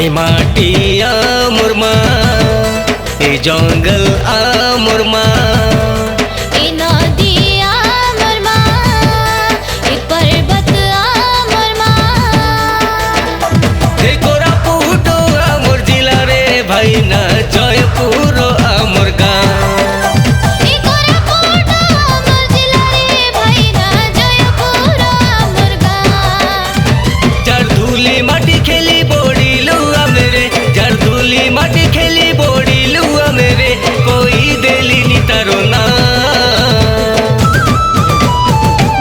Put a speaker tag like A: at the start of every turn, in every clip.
A: ए माटी आमोर माँ, ए जंगल आमोर माँ,
B: ए नदी आमोर माँ, ए पर्वत आमोर माँ।
A: ए कोरापुट आमोर जिला रे भाई ना जयपुर आमोर गाँ।
B: ए कोरापुट आमोर जिला रे भाई ना जयपुर आमोर गाँ।
A: जार धूली माटी खेली बोड़िलुआ मेरे, जार धूली माटी खेली बोड़िलुआ मेरे, कोई देली नी तारो ना।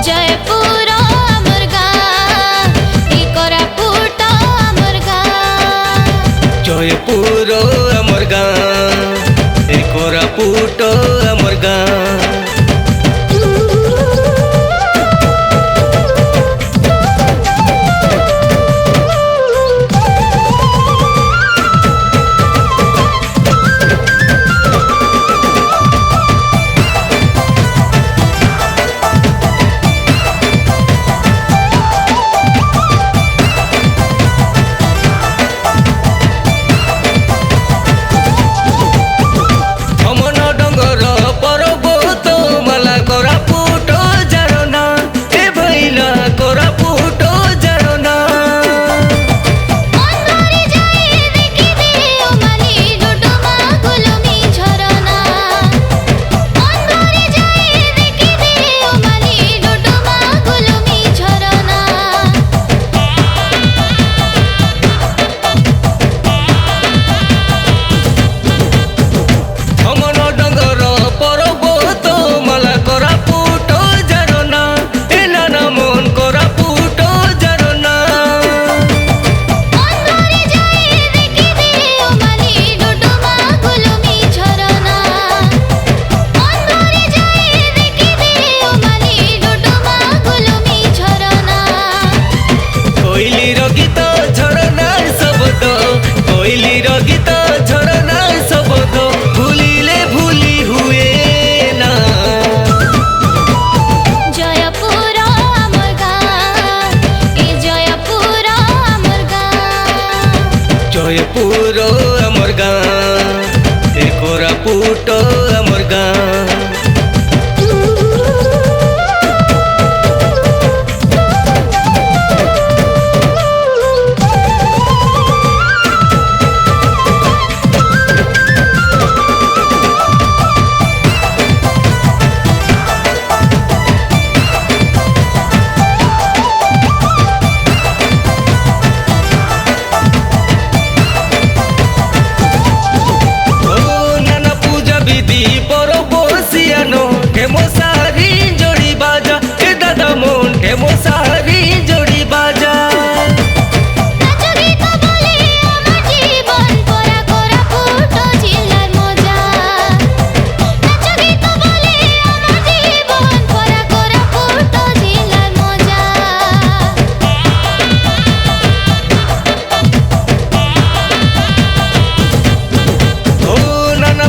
B: जयपुर आमोर गाँ, ए कोरापुट आमोर गाँ।
A: जयपुर आमोर गाँ, ए कोरापुट आमोर गाँ। जयपुर आमोर गाँ, ए कोरापुट आमोर गाँ।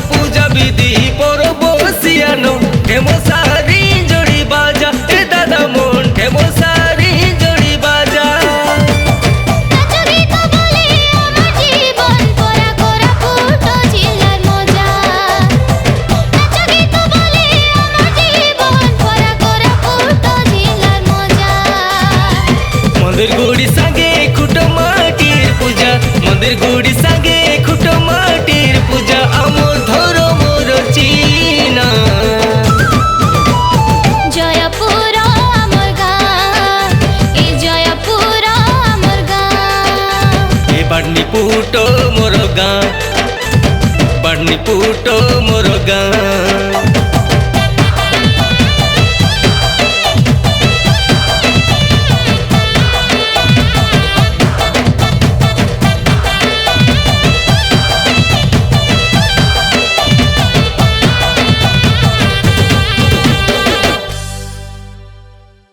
A: पूजा विधि